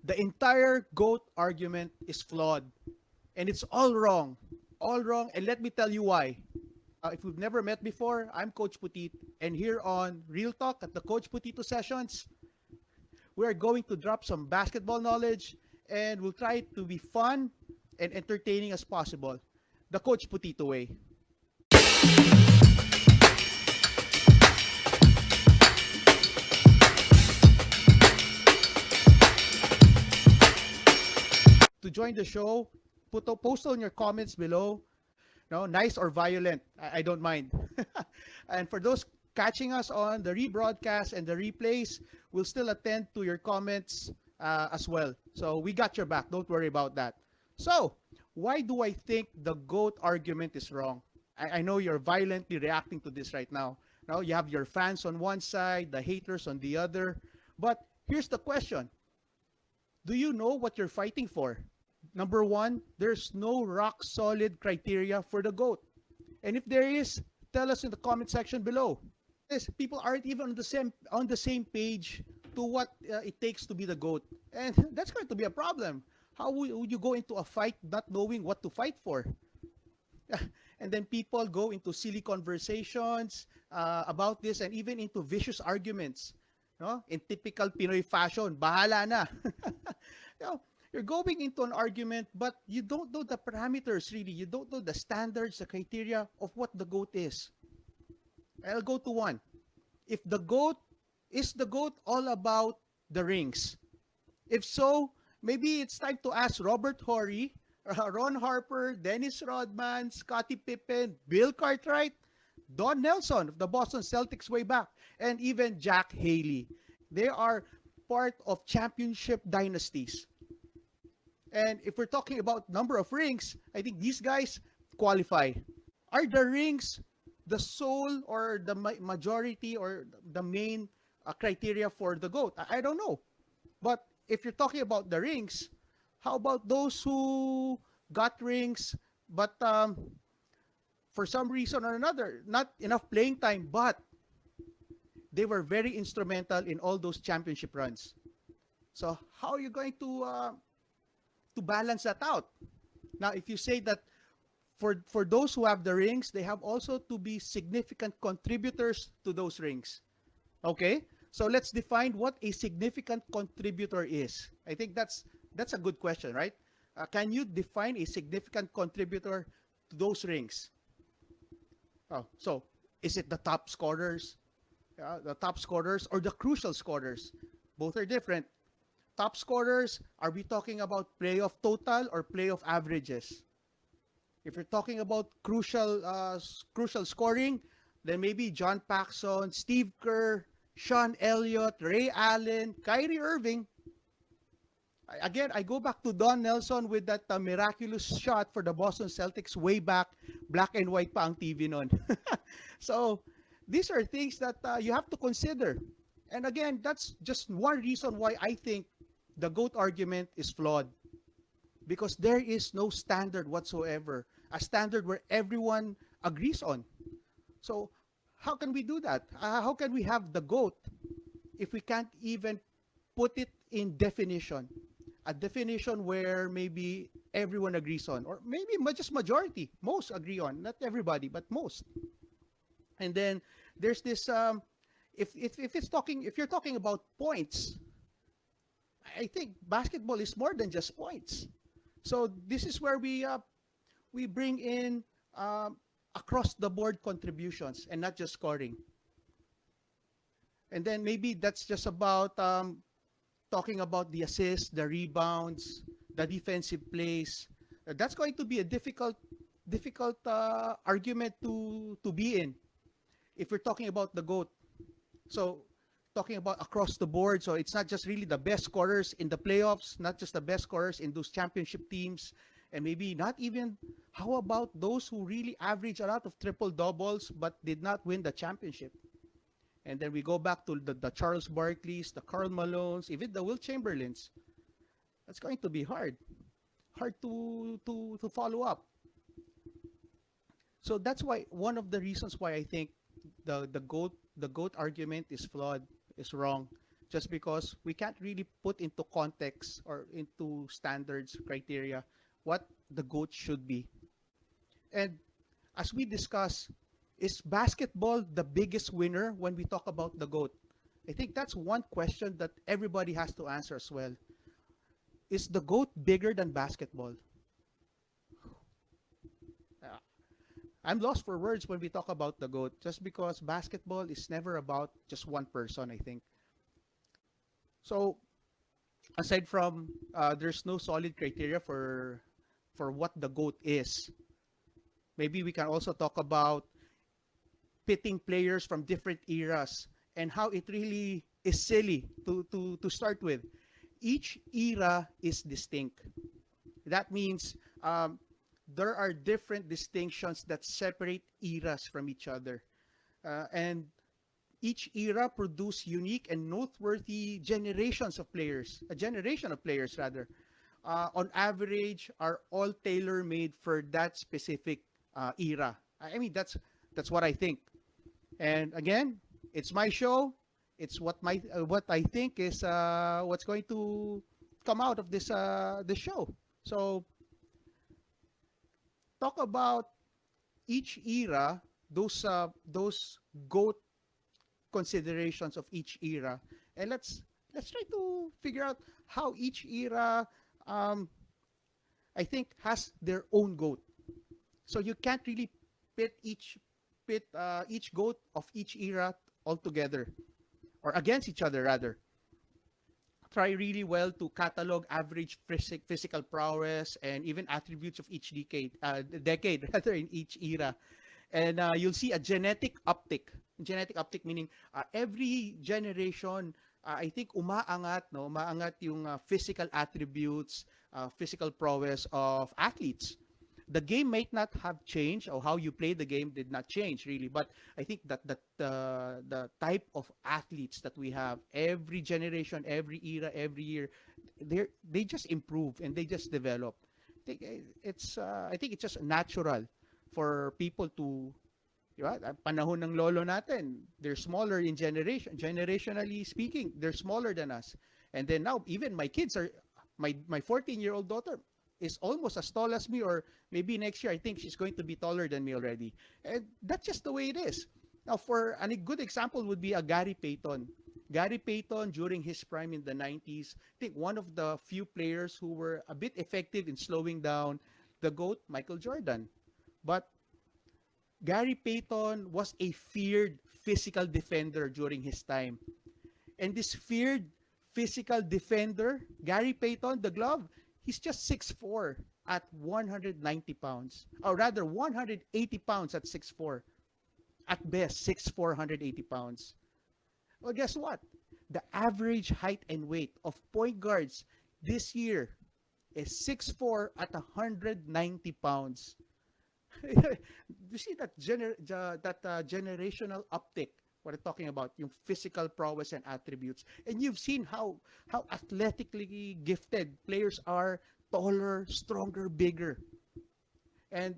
The entire GOAT argument is flawed. And it's all wrong. All wrong. And let me tell you why. If we've never met before, I'm Coach Putit. And here on Real Talk at the Coach Putito sessions, we're going to drop some basketball knowledge and we'll try to be fun and entertaining as possible. The Coach Putito way. To join the show, post on your comments below. No, nice or violent, I don't mind. And for those catching us on the rebroadcast and the replays, we'll still attend to your comments as well. So we got your back. Don't worry about that. So, why do I think the GOAT argument is wrong? I know you're violently reacting to this right now. Now you have your fans on one side, the haters on the other. But here's the question. Do you know what you're fighting for? Number one, there's no rock solid criteria for the GOAT. And if there is, tell us in the comment section below. Yes, people aren't even on the same page to what it takes to be the GOAT. And that's going to be a problem. How would you go into a fight not knowing what to fight for? And then people go into silly conversations about this and even into vicious arguments. No? In typical Pinoy fashion, bahala na. you know, you're going into an argument, but you don't know the parameters really. You don't know the standards, the criteria of what the GOAT is. I'll go to one. If the GOAT is the GOAT all about the rings? If so, maybe it's time to ask Robert Horry, Ron Harper, Dennis Rodman, Scottie Pippen, Bill Cartwright, Don Nelson of the Boston Celtics way back, and even Jack Haley. They are part of championship dynasties. And if we're talking about number of rings, I think these guys qualify. Are the rings the sole or the majority or the main criteria for the GOAT? I don't know. But if you're talking about the rings, how about those who got rings but for some reason or another, not enough playing time, but they were very instrumental in all those championship runs. So how are you going to balance that out? Now, if you say that for those who have the rings, they have also to be significant contributors to those rings. Okay? So let's define what a significant contributor is. I think that's a good question, right? Can you define a significant contributor to those rings? Oh, so is it the top scorers, or the crucial scorers? Both are different. Top scorers, are we talking about playoff total or playoff averages? If you're talking about crucial scoring, then maybe John Paxson, Steve Kerr, Sean Elliott, Ray Allen, Kyrie Irving. Again, I go back to Don Nelson with that miraculous shot for the Boston Celtics way back, black and white pa ang TV noon. So, these are things that you have to consider. And again, that's just one reason why I think the GOAT argument is flawed. Because there is no standard whatsoever, a standard where everyone agrees on. So, how can we do that? How can we have the GOAT if we can't even put it in definition? A definition where maybe everyone agrees on, or maybe just majority, most agree on, not everybody, but most. And then there's this if you're talking about points, I think basketball is more than just points. So this is where we bring in across the board contributions and not just scoring. And then maybe that's just about talking about the assists, the rebounds, the defensive plays. That's going to be a difficult argument to be in if we're talking about the GOAT. So talking about across the board, so it's not just really the best scorers in the playoffs, not just the best scorers in those championship teams, and maybe not even, how about those who really average a lot of triple doubles but did not win the championship? And then we go back to the Charles Barkleys, the Karl Malones, even the Will Chamberlains. That's going to be hard to follow up. So that's why one of the reasons why I think the GOAT argument is flawed, is wrong, just because we can't really put into context or into standards, criteria, what the GOAT should be. And as we discuss, is basketball the biggest winner when we talk about the GOAT? I think that's one question that everybody has to answer as well. Is the GOAT bigger than basketball? Uh, I'm lost for words when we talk about the GOAT, just because basketball is never about just one person, I think. So, aside from there's no solid criteria for what the GOAT is, maybe we can also talk about pitting players from different eras and how it really is silly to start with. Each era is distinct. That means there are different distinctions that separate eras from each other. And each era produced unique and noteworthy generations of players, a generation of players rather, on average are all tailor-made for that specific era. I mean, that's what I think. And again, it's my show. It's what I think is what's going to come out of this show. So talk about each era, those GOAT considerations of each era, and let's try to figure out how each era, um, I think, has their own GOAT. So you can't really pit each GOAT of each era all together or against each other rather. Try really well to catalog average physical prowess and even attributes of each decade rather in each era, and you'll see a genetic uptick. Genetic uptick meaning every generation, I think umaangat yung physical attributes, physical prowess of athletes. The game might not have changed, or how you play the game did not change really, but I think that the type of athletes that we have every generation, every era, every year, they just improve and they just develop. I think it's just natural for people to, di ba? Panahon ng lolo natin, they're smaller in generationally speaking, they're smaller than us. And then now even my kids are, my 14-year-old daughter is almost as tall as me, or maybe next year I think she's going to be taller than me already. And that's just the way it is. Now, a good example would be a Gary Payton. Gary Payton, during his prime in the 90s, I think one of the few players who were a bit effective in slowing down the GOAT, Michael Jordan. But Gary Payton was a feared physical defender during his time. And this feared physical defender, Gary Payton, the glove, he's just 6'4" at 190 pounds. Or rather, 180 pounds at 6'4". At best, 6'4", 180 pounds. Well, guess what? The average height and weight of point guards this year is 6'4" at 190 pounds. You see that generational uptick, what I'm talking about, yung physical prowess and attributes. And you've seen how athletically gifted players are, taller, stronger, bigger. And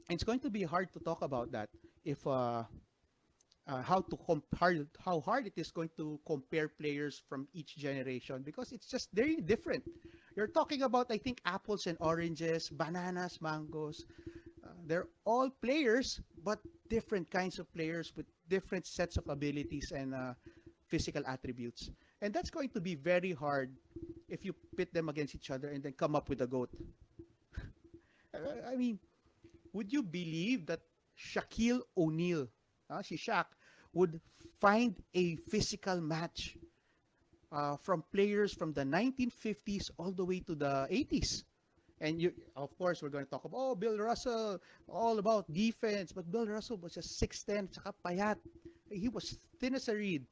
it's going to be hard to talk about that if how hard it is going to compare players from each generation, because it's just very different. You're talking about, I think, apples and oranges, bananas, mangoes. They're all players, but different kinds of players with different sets of abilities and physical attributes. And that's going to be very hard if you pit them against each other and then come up with a GOAT. I mean, would you believe that Shaquille O'Neal, si Shaq, would find a physical match from players from the 1950s all the way to the 80s? And of course, we're going to talk about, Bill Russell, all about defense. But Bill Russell was just 6'10", tsaka payat. He was thin as a reed.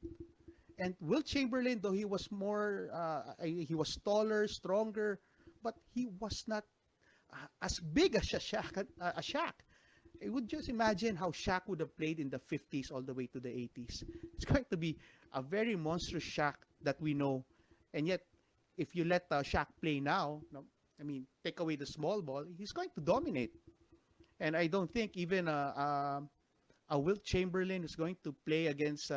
And Will Chamberlain, though he was he was taller, stronger, but he was not as big as Shaq. I would just imagine how Shaq would have played in the 50s all the way to the 80s. It's going to be a very monstrous Shaq that we know. And yet, if you let Shaq play now, I mean, take away the small ball, he's going to dominate. And I don't think even a Wilt Chamberlain is going to play against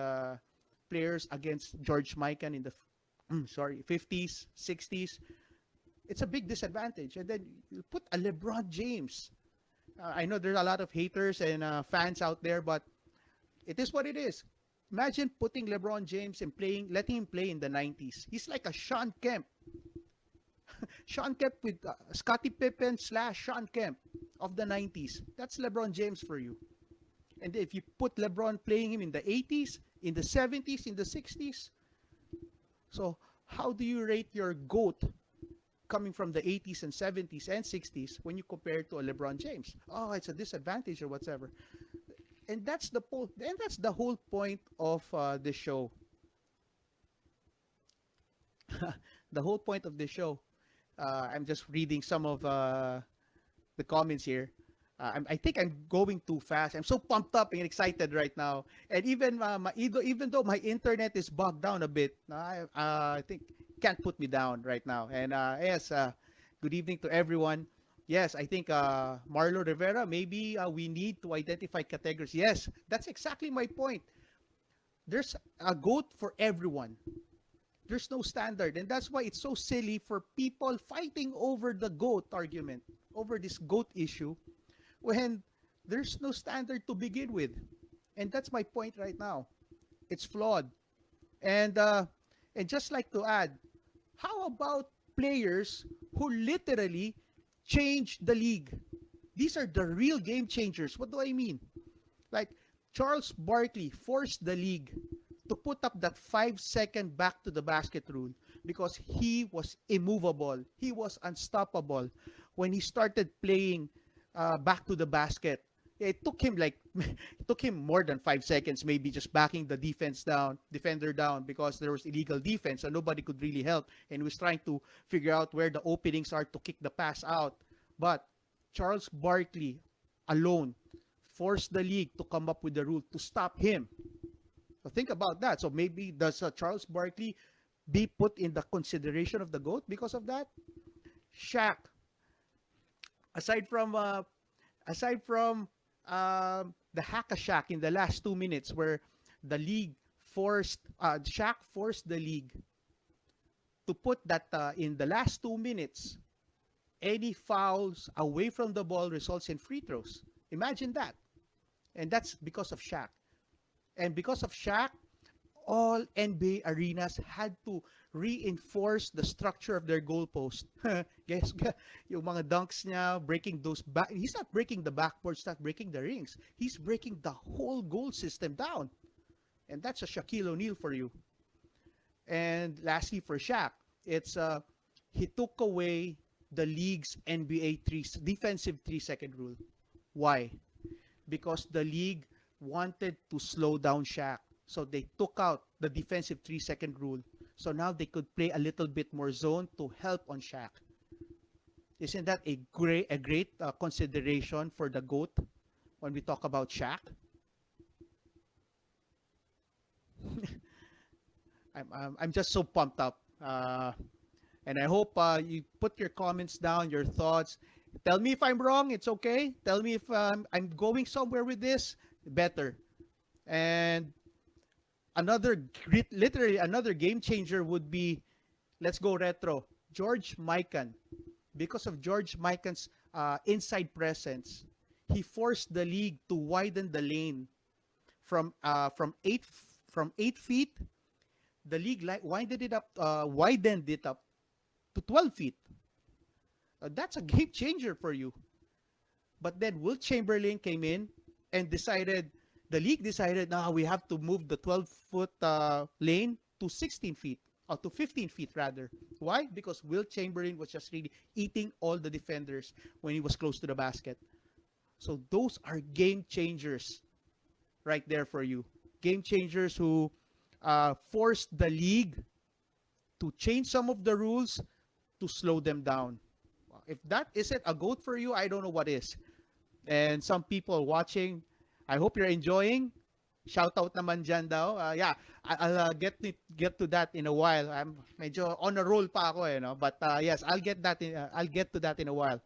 players against George Mikan in the 50s, 60s. It's a big disadvantage. And then you put a LeBron James. I know there's a lot of haters and fans out there, but it is what it is. Imagine putting LeBron James and letting him play in the 90s. He's like a Sean Kemp. Sean Kemp with Scottie Pippen / Sean Kemp of the 90s. That's LeBron James for you. And if you put LeBron playing him in the 80s, in the 70s, in the 60s, so how do you rate your GOAT coming from the 80s and 70s and 60s when you compare it to a LeBron James? Oh, it's a disadvantage or whatever. And that's the whole point of the show. The whole point of the show. I'm just reading some of the comments here. I think I'm going too fast. I'm so pumped up and excited right now. And even though my internet is bogged down a bit, I think can't put me down right now. And yes, good evening to everyone. Yes, I think Marlo Rivera, maybe we need to identify categories. Yes, that's exactly my point. There's a GOAT for everyone. There's no standard. And that's why it's so silly for people fighting over the GOAT argument, over this GOAT issue, when there's no standard to begin with. And that's my point right now. It's flawed. And just like to add, how about players who literally change the league? These are the real game changers. What do I mean? Like Charles Barkley forced the league to put up that 5-second back to the basket rule because he was immovable. He was unstoppable when he started playing back to the basket. It took him more than 5 seconds, maybe just backing the defender down because there was illegal defense and nobody could really help. And he was trying to figure out where the openings are to kick the pass out. But Charles Barkley alone forced the league to come up with the rule to stop him. So think about that. So maybe does Charles Barkley be put in the consideration of the GOAT because of that? Shaq, aside from the hack-a-Shaq in the last 2 minutes where the league Shaq forced the league to put that in the last 2 minutes, any fouls away from the ball results in free throws. Imagine that. And that's because of Shaq. And because of Shaq, all NBA arenas had to reinforce the structure of their goalpost. Guess, yung mga dunks niya, breaking those back. He's not breaking the backboard, he's not breaking the rings. He's breaking the whole goal system down. And that's a Shaquille O'Neal for you. And lastly, for Shaq, it's he took away the league's NBA defensive 3-second rule. Why? Because the league wanted to slow down Shaq. So they took out the defensive 3-second rule. So now they could play a little bit more zone to help on Shaq. Isn't that a great consideration for the GOAT when we talk about Shaq? I'm just so pumped up. And I hope you put your comments down, your thoughts. Tell me if I'm wrong. It's okay. Tell me if I'm going somewhere with this. Better. And literally another game changer would be, let's go retro, George Mikan. Because of George Mikan's inside presence, he forced the league to widen the lane from 8 feet. The league widened it up to 12 feet. That's a game changer for you. But then Wilt Chamberlain came in and the league decided, now we have to move the 12-foot lane to 16 feet, or to 15 feet rather. Why? Because Wilt Chamberlain was just really eating all the defenders when he was close to the basket. So those are game changers right there for you. Game changers who forced the league to change some of the rules to slow them down. If that isn't a GOAT for you, I don't know what is. And some people watching, I hope you're enjoying. Shout out naman dyan daw. Yeah, I'll get to that in a while. I'm medyo on a roll pa ako, But yes, I'll get to that in a while.